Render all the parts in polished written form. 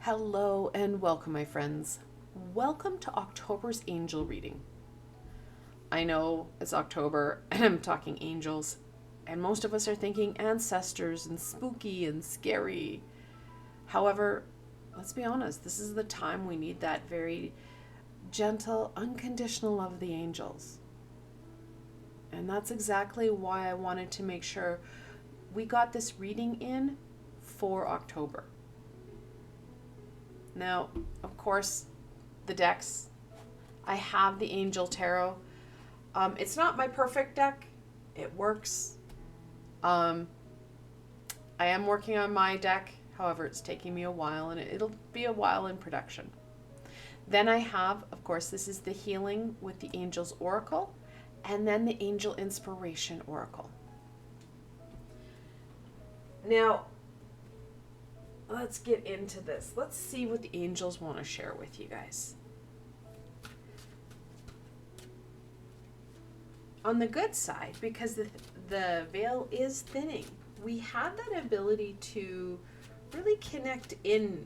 Hello and welcome, my friends. Welcome to October's angel reading. I know it's October and I'm talking angels, and most of us are thinking ancestors and spooky and scary. However, let's be honest, this is the time we need that very gentle, unconditional love of the angels. And that's exactly why I wanted to make sure we got this reading in for October. Now, of course, the decks. I have the Angel Tarot. It's not my perfect deck. It works. I am working on my deck. However, it's taking me a while, and it'll be a while in production. Then I have, of course, this is the Healing with the Angels Oracle, and then the Angel Inspiration Oracle. Now, let's get into this. Let's see what the angels want to share with you guys. On the good side, because the veil is thinning, we have that ability to really connect in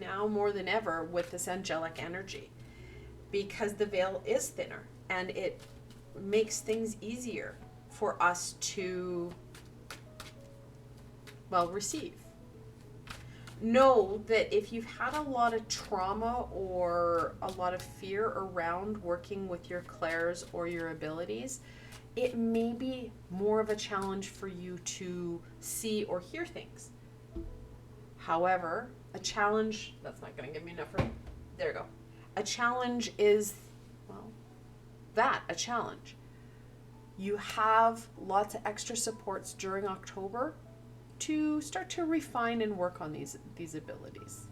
now more than ever with this angelic energy, because the veil is thinner and it makes things easier for us to, receive. Know that if you've had a lot of trauma or a lot of fear around working with your clairs or your abilities, it may be more of a challenge for you to see or hear things. However, a challenge, that's not going to give me enough room. There you go. A challenge is, a challenge. You have lots of extra supports during October to start to refine and work on these abilities.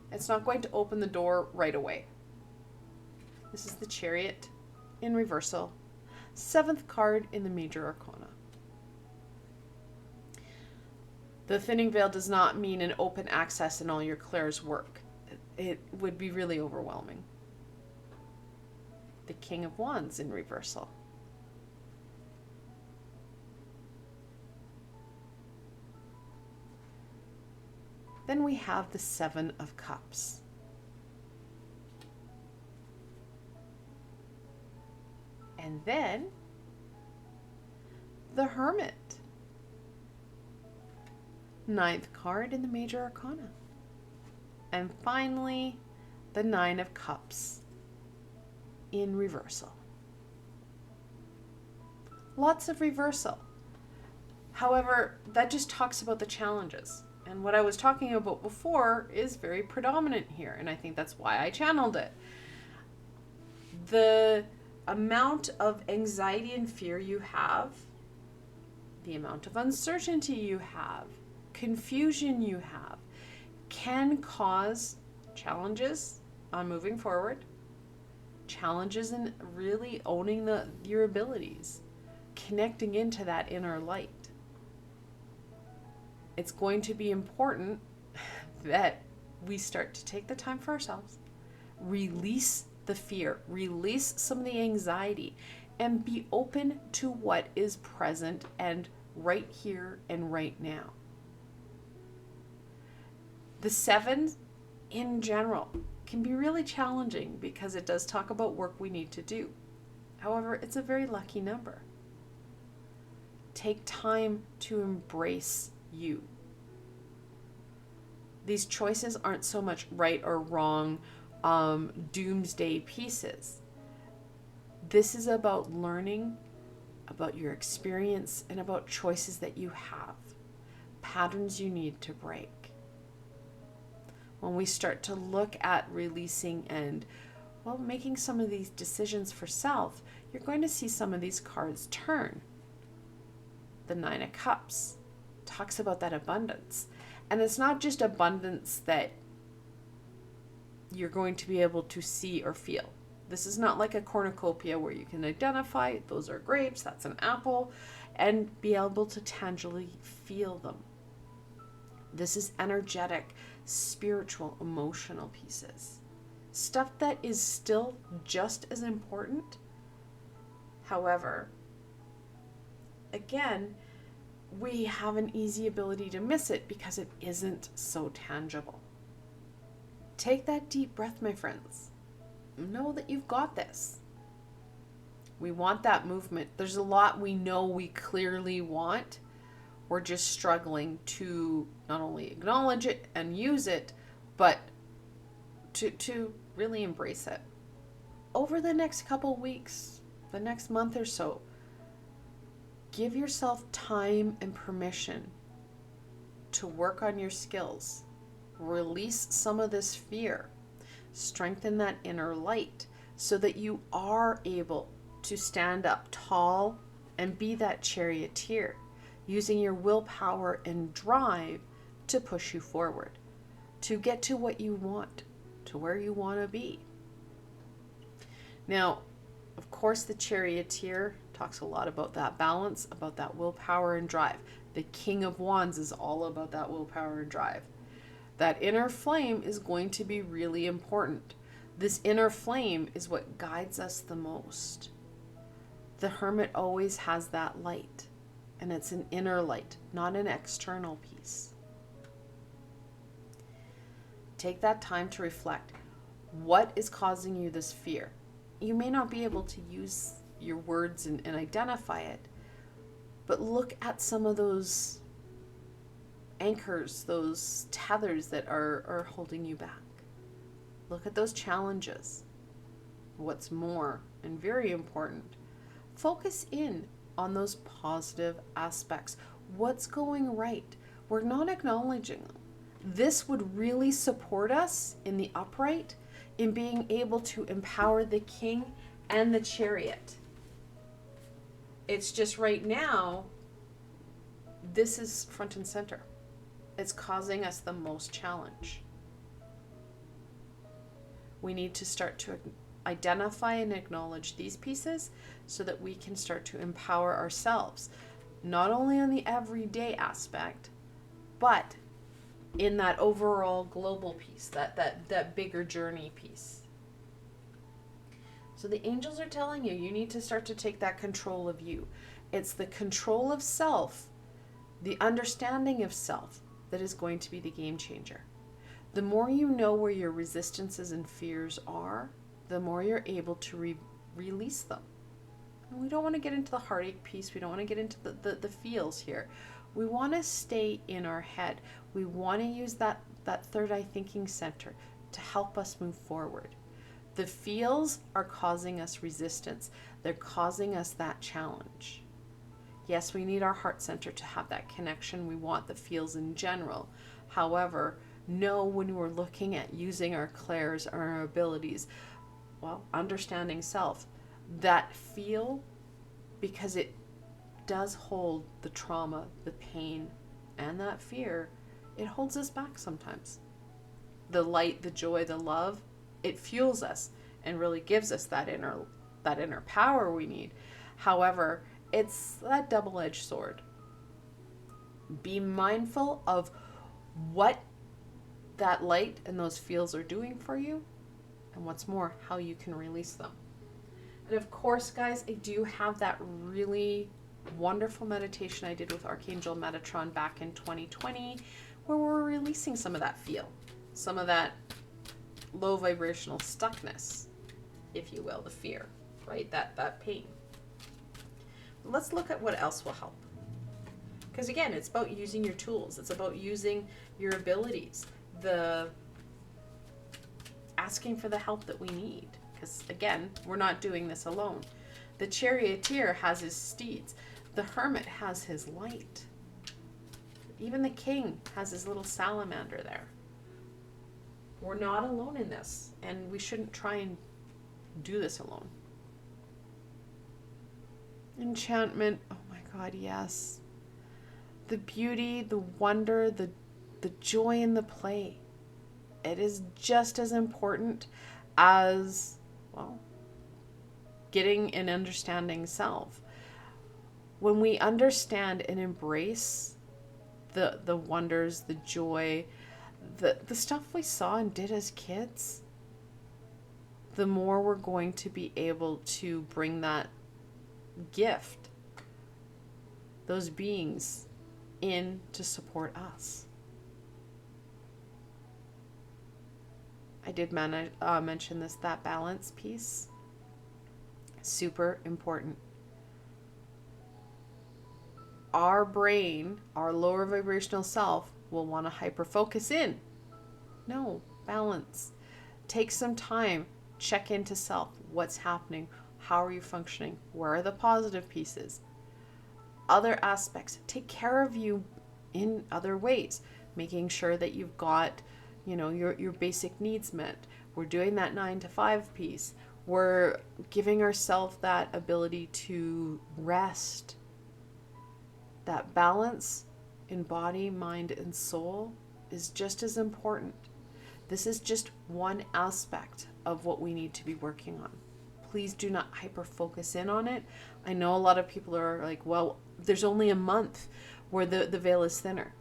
It's not going to open the door right away. This is the Chariot in reversal, 7th card in the Major Arcana. The thinning veil does not mean an open access in all your clairs work. It would be really overwhelming. The King of Wands in reversal. Then we have the 7 of Cups. And then the Hermit. 9th card in the Major Arcana. And finally, the 9 of Cups in reversal. Lots of reversal. However, that just talks about the challenges. And what I was talking about before is very predominant here, and I think that's why I channeled it. The amount of anxiety and fear you have, the amount of uncertainty you have, confusion you have, can cause challenges on moving forward, challenges in really owning your abilities, connecting into that inner light. It's going to be important that we start to take the time for ourselves, release the fear, release some of the anxiety, and be open to what is present and right here and right now. The 7 in general can be really challenging because it does talk about work we need to do. However, it's a very lucky number. Take time to embrace you. These choices aren't so much right or wrong, doomsday pieces. This is about learning about your experience and about choices that you have, patterns you need to break. When we start to look at releasing and, making some of these decisions for self, you're going to see some of these cards turn. The 9 of Cups talks about that abundance. And it's not just abundance that you're going to be able to see or feel. This is not like a cornucopia where you can identify those are grapes, that's an apple, and be able to tangibly feel them. This is energetic, spiritual, emotional pieces. Stuff that is still just as important. However, again, we have an easy ability to miss it because it isn't so tangible. Take that deep breath, my friends. Know that you've got this. We want that movement. There's a lot we know we clearly want. We're just struggling to not only acknowledge it and use it, but to really embrace it. Over the next couple weeks, the next month or so, give yourself time and permission to work on your skills. Release some of this fear. Strengthen that inner light so that you are able to stand up tall and be that charioteer, using your willpower and drive to push you forward, to get to what you want, to where you want to be. Now, of course, the charioteer talks a lot about that balance, about that willpower and drive. The King of Wands is all about that willpower and drive. That inner flame is going to be really important. This inner flame is what guides us the most. The Hermit always has that light, and it's an inner light, not an external piece. Take that time to reflect. What is causing you this fear? You may not be able to use your words and identify it, but look at some of those anchors, those tethers that are holding you back. Look at those challenges. What's more, and very important, focus in on those positive aspects. What's going right? We're not acknowledging them. This would really support us in the upright, in being able to empower the King and the Chariot. It's just right now, this is front and center. It's causing us the most challenge. We need to start to identify and acknowledge these pieces so that we can start to empower ourselves, not only on the everyday aspect, but in that overall global piece, that bigger journey piece. So the angels are telling you, you need to start to take that control of you. It's the control of self, the understanding of self, that is going to be the game changer. The more you know where your resistances and fears are, the more you're able to release them. And we don't want to get into the heartache piece. We don't want to get into the feels here. We want to stay in our head. We want to use that third eye thinking center to help us move forward. The feels are causing us resistance. They're causing us that challenge. Yes, we need our heart center to have that connection. We want the feels in general. However, know when we're looking at using our clairs, our abilities, well, understanding self, that feel, because it does hold the trauma, the pain, and that fear, it holds us back sometimes. The light, the joy, the love, it fuels us and really gives us that inner power we need. However, it's that double-edged sword. Be mindful of what that light and those feels are doing for you, and what's more, how you can release them. And of course, guys, I do have that really wonderful meditation I did with Archangel Metatron back in 2020, where we're releasing some of that feel, some of that low vibrational stuckness, if you will, the fear, right? That pain. Let's look at what else will help. Because again, it's about using your tools. It's about using your abilities. The asking for the help that we need. Because again, we're not doing this alone. The charioteer has his steeds. The hermit has his light. Even the king has his little salamander there. We're not alone in this, and we shouldn't try and do this alone. Enchantment, oh my God, yes. The beauty, the wonder, the joy in the play. It is just as important as, well, getting and understanding self. When we understand and embrace the wonders, the joy, the stuff we saw and did as kids, the more we're going to be able to bring that gift, those beings, in to support us. I did mention this, that balance piece. Super important. Our brain, our lower vibrational self, will want to hyper focus in. No, balance. Take some time, check into self. What's happening? How are you functioning? Where are the positive pieces? Other aspects. Take care of you in other ways, making sure that you've got, your basic needs met. We're doing that 9 to 5 piece. We're giving ourselves that ability to rest. That balance in body, mind, and soul is just as important. This is just one aspect of what we need to be working on. Please do not hyper focus in on it. I know a lot of people are like, well, there's only a month where the veil is thinner.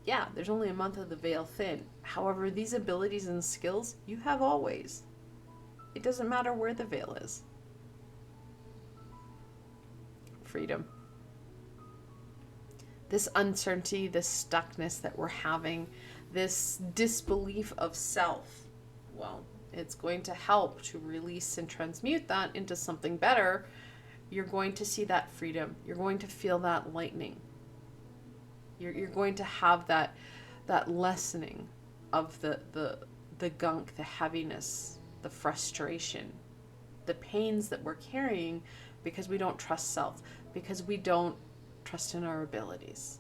Yeah, there's only a month of the veil thin. However, these abilities and skills you have always. It doesn't matter where the veil is. Freedom. This uncertainty, this stuckness that we're having, this disbelief of self, well, it's going to help to release and transmute that into something better. You're going to see that freedom. You're going to feel that lightening. You're going to have that lessening of the gunk, the heaviness, the frustration, the pains that we're carrying because we don't trust self, because we don't trust in our abilities.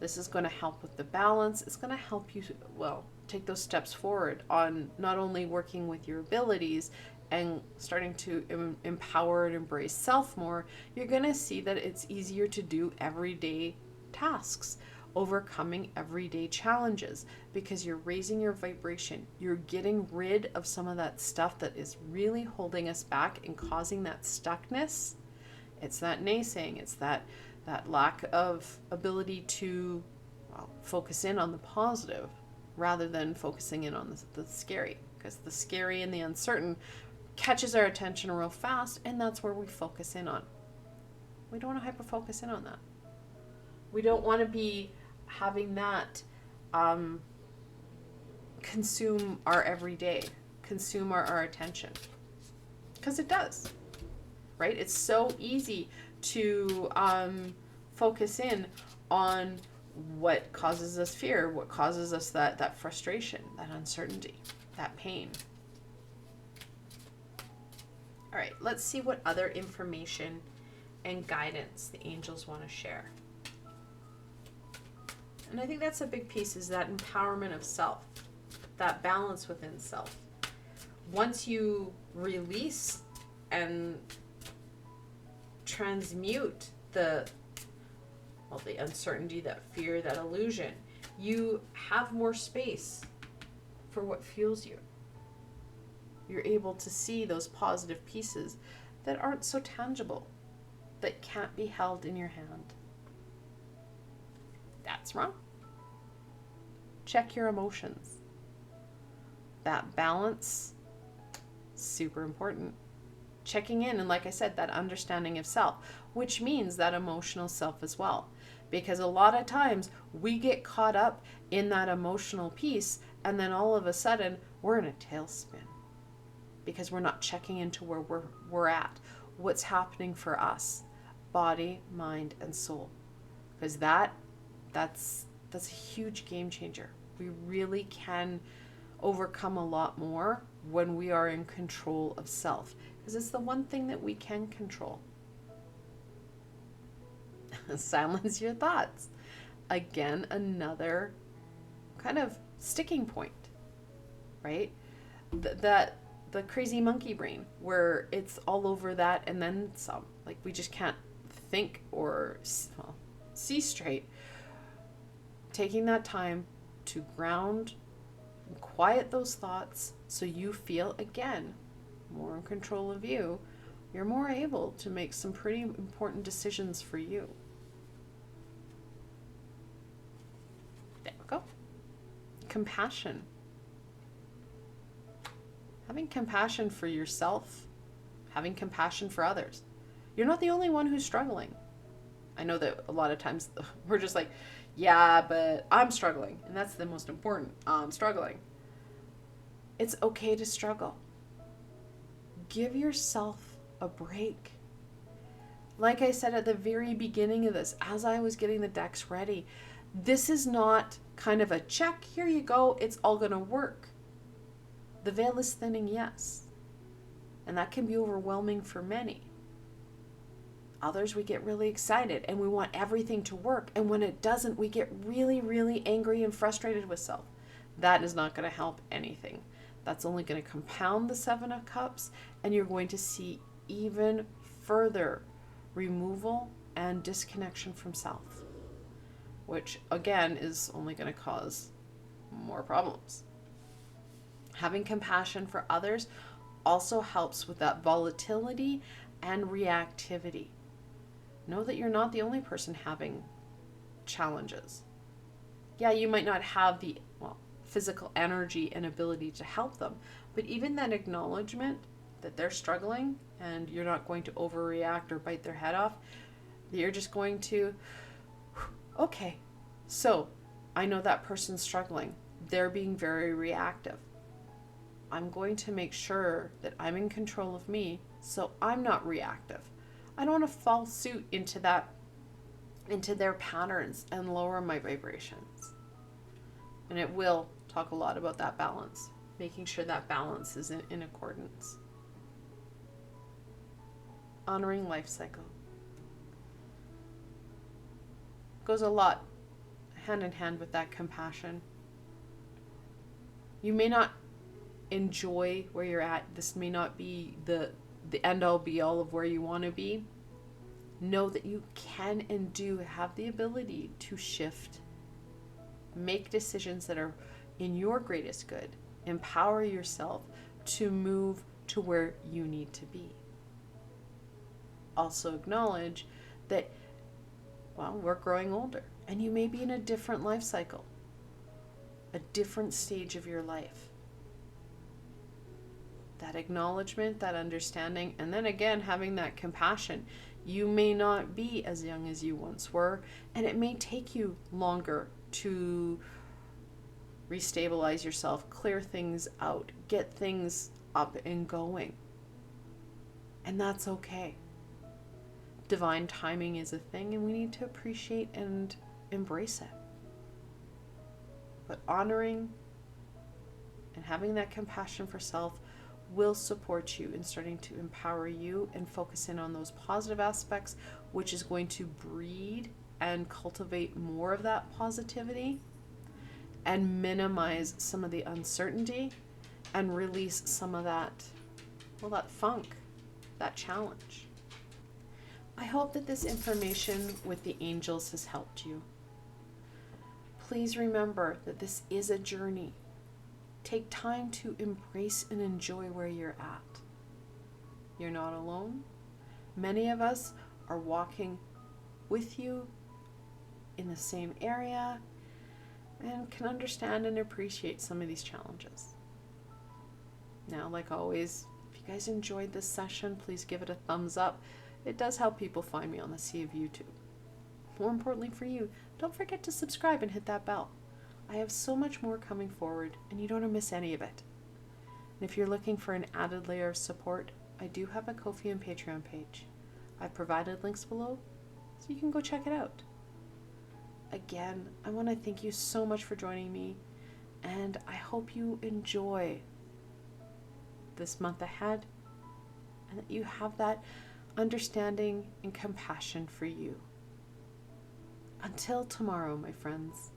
This is going to help with the balance. It's going to help you, take those steps forward on not only working with your abilities and starting to empower and embrace self more. You're going to see that it's easier to do everyday tasks, overcoming everyday challenges, because you're raising your vibration. You're getting rid of some of that stuff that is really holding us back and causing that stuckness. It's that naysaying. It's that lack of ability to focus in on the positive rather than focusing in on the scary, because the scary and the uncertain catches our attention real fast, and that's where we focus in on. We don't want to hyper focus in on that. We don't want to be having that consume our everyday, consume our attention, because it does, right? It's so easy to focus in on what causes us fear, what causes us that frustration, that uncertainty, that pain. All right, let's see what other information and guidance the angels want to share. And I think that's a big piece, is that empowerment of self, that balance within self. Once you release and transmute the uncertainty, that fear, that illusion, you have more space for what fuels you. You're able to see those positive pieces that aren't so tangible, that can't be held in your hand. That's wrong. Check your emotions. That balance, super important. Checking in, and like I said, that understanding of self, which means that emotional self as well. Because a lot of times we get caught up in that emotional piece, and then all of a sudden we're in a tailspin because we're not checking into where we're at, what's happening for us, body, mind, and soul. Because that's a huge game changer. We really can overcome a lot more when we are in control of self, because it's the one thing that we can control. Silence your thoughts. Again, another kind of sticking point, right? The crazy monkey brain, where it's all over that and then some. Like, we just can't think or see straight. Taking that time to ground and quiet those thoughts so you feel, again, more in control of you. You're more able to make some pretty important decisions for you. There we go. Compassion. Having compassion for yourself, having compassion for others. You're not the only one who's struggling. I know that a lot of times we're just like, yeah, but I'm struggling. And that's the most important. I'm struggling. It's okay to struggle. Give yourself a break. Like I said at the very beginning of this, as I was getting the decks ready, this is not kind of a check, here you go, it's all going to work. The veil is thinning, yes. And that can be overwhelming for many. Others, we get really excited and we want everything to work. And when it doesn't, we get really, really angry and frustrated with self. That is not going to help anything. That's only going to compound the Seven of Cups, and you're going to see even further removal and disconnection from self, which again is only going to cause more problems. Having compassion for others also helps with that volatility and reactivity. Know that you're not the only person having challenges. Yeah, you might not have the physical energy and ability to help them, but even that acknowledgement that they're struggling and you're not going to overreact or bite their head off, you're just going to, okay, so I know that person's struggling. They're being very reactive. I'm going to make sure that I'm in control of me so I'm not reactive. I don't want to fall suit into their patterns and lower my vibrations. And it will talk a lot about that balance, making sure that balance is in accordance. Honoring life cycle goes a lot hand in hand with that compassion. You may not enjoy where you're at. This may not be the end all be all of where you want to be. Know that you can and do have the ability to shift, make decisions that are in your greatest good, empower yourself to move to where you need to be. Also acknowledge that, we're growing older and you may be in a different life cycle, a different stage of your life. That acknowledgement, that understanding, and then again, having that compassion. You may not be as young as you once were, and it may take you longer to restabilize yourself, clear things out, get things up and going. And that's okay. Divine timing is a thing, and we need to appreciate and embrace it. But honoring and having that compassion for self will support you in starting to empower you and focus in on those positive aspects, which is going to breed and cultivate more of that positivity and minimize some of the uncertainty and release some of that, that funk, that challenge. I hope that this information with the angels has helped you. Please remember that this is a journey. Take time to embrace and enjoy where you're at. You're not alone. Many of us are walking with you in the same area and can understand and appreciate some of these challenges. Now, like always, if you guys enjoyed this session, please give it a thumbs up. It does help people find me on the sea of YouTube. More importantly for you, don't forget to subscribe and hit that bell. I have so much more coming forward, and you don't want to miss any of it. And if you're looking for an added layer of support, I do have a Ko-fi and Patreon page. I've provided links below, so you can go check it out. Again, I want to thank you so much for joining me, and I hope you enjoy this month ahead, and that you have that understanding and compassion for you. Until tomorrow, my friends.